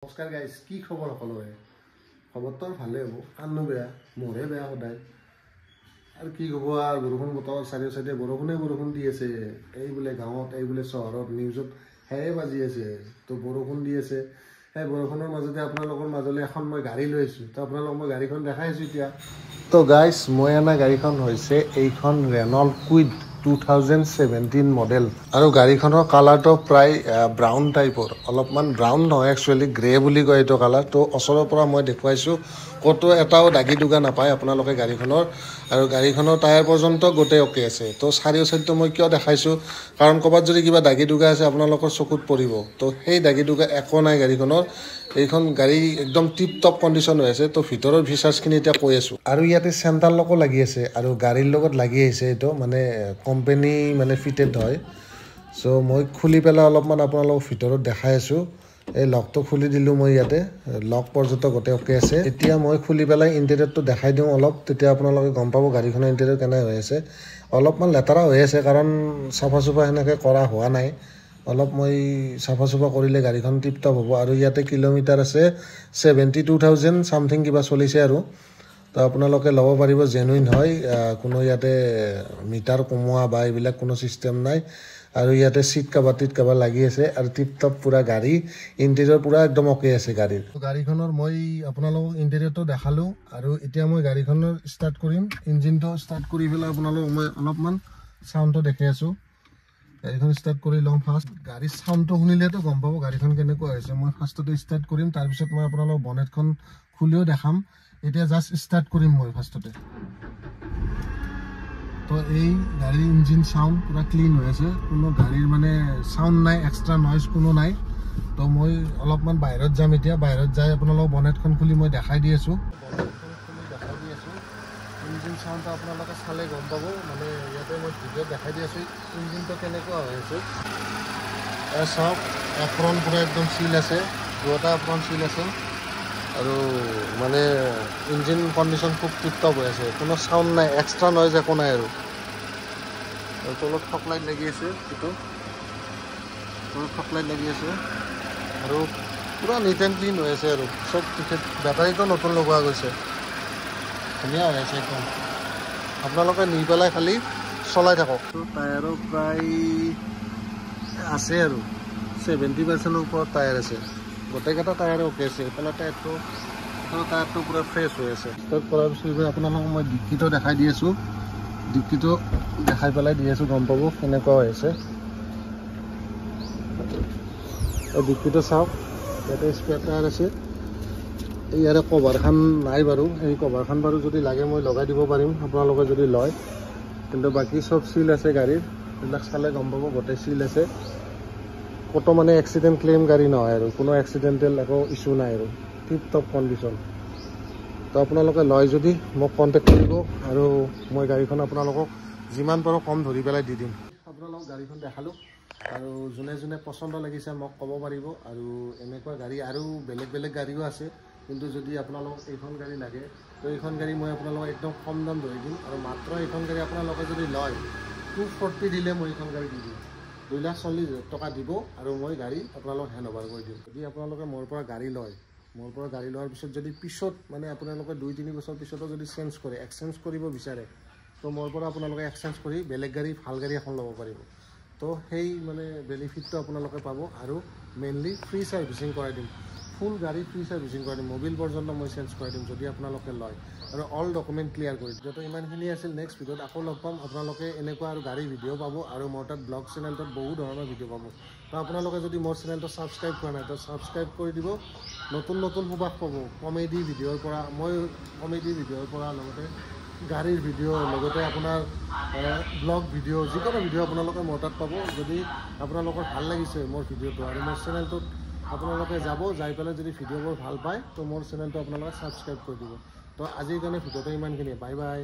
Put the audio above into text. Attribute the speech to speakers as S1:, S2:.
S1: নমস্কাৰ গাইজ, কি খবৰ সকলোৰে? খবৰটো ভালেই হ'ব, কান্নো বেয়া, মোৰে বেয়া সদায়। আৰু কি ক'ব আৰু, বৰষুণ বতৰ, চাৰিও চাইডে বৰষুণ দি আছে। এই বোলে গাঁৱত, এই বোলে চহৰত, নিউজত সেয়ে বাজি আছে। তো বৰষুণ দি আছে, সেই বৰষুণৰ মাজতে আপোনালোকৰ মাজলৈ এখন মই গাড়ী লৈ আহিছোঁ। তো আপোনালোকক মই গাড়ীখন দেখাই আছোঁ এতিয়া। তো গাইজ, মই অনা গাড়ীখন হৈছে এইখন ৰেনল্ট কুইড 2017 মডেল। আৰু গাড়ীখনৰ কালাৰটো প্ৰায় ব্ৰাউন টাইপৰ, অলপমান ব্ৰাউন নহয়, একচুৱেলি গ্ৰে বুলি কয় এইটো কালাৰ। তো ওচৰৰ পৰা মই দেখুৱাইছোঁ, ক'তো এটাও দাগি দুগা নাপায় আপোনালোকে গাড়ীখনৰ। আৰু গাড়ীখনৰ টায়াৰ পৰ্যন্ত গোটেই অ'কে আছে। তো চাৰিও চাইডটো মই কিয় দেখাইছোঁ, কাৰণ ক'ৰবাত যদি কিবা দাগি দুগা আছে আপোনালোকৰ চকুত পৰিব। তো সেই দাগি দুগা একো নাই গাড়ীখনৰ। এইখন গাড়ী একদম টিপ টপ কণ্ডিশ্যন হৈ আছে। তো ভিতৰৰ ফিচাৰ্ছখিনি এতিয়া কৈ আছোঁ। আৰু ইয়াতে চেণ্টাৰ লকো লাগি আছে, আৰু গাড়ীৰ লগত লাগি আহিছে এইটো, মানে কোম্পানী মানে ফিটেড হয়। চ' মই খুলি পেলাই অলপমান আপোনালোকক ভিতৰত দেখাই আছোঁ। এই লকটো খুলি দিলোঁ মই ইয়াতে, লক পৰ্যন্ত গোটেই অ'কে আছে। এতিয়া মই খুলি পেলাই ইণ্টেৰিয়ৰটো দেখাই দিওঁ অলপ, তেতিয়া আপোনালোকে গম পাব গাড়ীখনৰ ইণ্টেৰিয়ৰ কেনে হৈ আছে। অলপমান লেতেৰা হৈ আছে, কাৰণ চাফা চুফা সেনেকৈ কৰা হোৱা নাই। অলপ মই চাফা চুফা কৰিলে গাড়ীখন টিপ টপ হ'ব। আৰু ইয়াতে কিলোমিটাৰ আছে 72,000 চামথিং কিবা চলিছে আৰু। তো আপোনালোকে ল'ব পাৰিব, জেনুইন হয়, কোনো ইয়াতে মিটাৰ কমোৱা বা এইবিলাক কোনো ছিষ্টেম নাই। আৰু ইয়াতে চিট কাভাৰ লাগি আছে, আৰু টিপ টপ পূৰা গাড়ী, ইণ্টেৰিয়ৰ পূৰা একদম অ'কে আছে গাড়ীৰ। গাড়ীখনৰ মই আপোনালোকক ইণ্টেৰিয়ৰটো দেখালোঁ, আৰু এতিয়া মই গাড়ীখনৰ ষ্টাৰ্ট কৰিম। ইঞ্জিনটো ষ্টাৰ্ট কৰি পেলাই আপোনালোকক মই অলপমান চাউণ্ডটো দেখাই আছোঁ। গাড়ীখন ষ্টাৰ্ট কৰি লওঁ ফাৰ্ষ্ট। গাড়ীৰ চাউণ্ডটো শুনিলেতো গম পাব গাড়ীখন কেনেকুৱা হৈছে। মই ফাৰ্ষ্টতে ষ্টাৰ্ট কৰিম, তাৰপিছত মই আপোনালোকক বনেটখন খুলিও দেখাম। এতিয়া জাষ্ট ষ্টাৰ্ট কৰিম মই ফাৰ্ষ্টতে। তো এই গাড়ীৰ ইঞ্জিন চাউণ্ড পূৰা ক্লিন হৈ আছে, কোনো গাড়ীৰ মানে চাউণ্ড নাই, এক্সট্ৰা নইজ কোনো নাই। তো মই অলপমান বাহিৰত যাম এতিয়া, বাহিৰত যাই আপোনালোকক বনেটখন খুলি মই দেখাই দি আছোঁ। ইঞ্জিন চাউণ্ডটো আপোনালোকে চালে গম পাব, মানে ইয়াতে মই ভিডিঅ'ত দেখাই দি আছোঁ ইঞ্জিনটো কেনেকুৱা হৈ আছে। চাওক, এপ্ৰন পূৰা একদম চিল আছে, দুটা এপ্ৰন চিল আছে। আৰু মানে ইঞ্জিন কণ্ডিশ্যন খুব টিপটপ হৈ আছে, কোনো চাউণ্ড নাই, এক্সট্ৰা নইজ একো নাই। আৰু তলত ফক লাইট লাগি আছে, এইটো তলত ফক লাইট লাগি আছে, আৰু পূৰা নিট এণ্ড ক্লিন হৈ আছে। আৰু চব টিকেট, বেটাৰীটো নতুন লগোৱা গৈছে, ধুনীয়া হৈ আছে একদম। আপোনালোকে নি পেলাই খালি চলাই থাকক। টায়াৰো প্ৰায় আছে, আৰু 70% ওপৰত টায়াৰ আছে, গোটেইকেইটা টায়াৰে অ'কে আছে। এইফালে টায়াৰটো পূৰা ফ্ৰেছ হৈ আছে। ষ্টাৰ্ট কৰাৰ পিছত আপোনালোকক মই ডিক্কিটো দেখাই দি আছোঁ। ডিক্কিটো দেখাই পেলাই দি আছোঁ, গম পাব কেনেকুৱা হৈ আছে। ডিক্কিটো চাওক, ইয়াতে স্পেয়াৰ টায়াৰ আছে। ইয়াৰে কভাৰখন নাই বাৰু, এই কভাৰখন বাৰু যদি লাগে মই লগাই দিব পাৰিম আপোনালোকে যদি লয়। কিন্তু বাকী চব চিল আছে গাড়ীৰ, এইবিলাক চালে গম পাব গোটেই চিল আছে। ক'তো মানে এক্সিডেণ্ট ক্লেইম গাড়ী নহয়, আৰু কোনো এক্সিডেণ্টেল একো ইছ্যু নাই, আৰু টিপ টপ কণ্ডিশ্যন। তো আপোনালোকে লয় যদি মোক কণ্টেক্ট কৰিব, আৰু মই গাড়ীখন আপোনালোকক যিমান পাৰোঁ কম ধৰি পেলাই দি দিম। আপোনালোকক গাড়ীখন দেখালোঁ, আৰু যোনে যোনে পচন্দ লাগিছে মোক ক'ব পাৰিব। আৰু এনেকুৱা গাড়ী আৰু বেলেগ গাড়ীও আছে, কিন্তু যদি আপোনালোকক এইখন গাড়ী লাগে তো এইখন গাড়ী মই আপোনালোকক একদম কম দাম ধৰি দিম। আৰু মাত্ৰ এইখন গাড়ী আপোনালোকে যদি লয় 240 দিলে মই এইখন গাড়ী দি দিম। 2,40,000 টকা দিব, আৰু মই গাড়ী আপোনালোকক হেণ্ড অভাৰ কৰি দিম। যদি আপোনালোকে মোৰ পৰা গাড়ী লয়, মোৰ পৰা গাড়ী লোৱাৰ পিছত যদি পিছত মানে আপোনালোকে 2-3 বছৰ পিছতো যদি এক্সচেঞ্জ কৰিব বিচাৰে, তো মোৰ পৰা আপোনালোকে এক্সচেঞ্জ কৰি বেলেগ গাড়ী, ভাল গাড়ী এখন ল'ব পাৰিব। তো সেই মানে বেনিফিটটো আপোনালোকে পাব। আৰু মেইনলি ফ্ৰী ছাৰ্ভিচিং কৰাই দিম, ফুল গাড়ী ফ্ৰী ছাৰ্ভিচিং কৰাই দিম, মোবিল পৰ্যন্ত মই চেঞ্জ কৰাই দিম যদি আপোনালোকে লয়, আৰু অল ডকুমেণ্ট ক্লিয়াৰ কৰি দিম। য'ত ইমানখিনি আছিল, নেক্সট ভিডিঅ'ত আকৌ লগ পাম। আপোনালোকে এনেকুৱা আৰু গাড়ী ভিডিঅ' পাব, আৰু মোৰ তাত ব্লগ চেনেলটোত বহু ধৰণৰ ভিডিঅ' পাব। তো আপোনালোকে যদি মোৰ চেনেলটো ছাবস্ক্ৰাইব কৰা নাই, তো ছাবস্ক্ৰাইব কৰি দিব। নতুন সুবাস পাব কমেডি ভিডিঅ'ৰ পৰা, মই কমেডি ভিডিঅ'ৰ পৰা, লগতে গাড়ীৰ ভিডিঅ', লগতে আপোনাৰ ব্লগ ভিডিঅ', যিকোনো ভিডিঅ' আপোনালোকে মোৰ তাত পাব। যদি আপোনালোকৰ ভাল লাগিছে মোৰ ভিডিঅ'টো, আৰু মোৰ চেনেলটোত আপোনালোকে যাই পেলাই যদি ভিডিঅ'বোৰ ভাল পায়, তো মোৰ চেনেলটো আপোনালোকে ছাবস্ক্ৰাইব কৰি দিব। তো আজিৰ কাৰণে ভিডিঅ'টো ইমানখিনিয়ে, বাই বাই।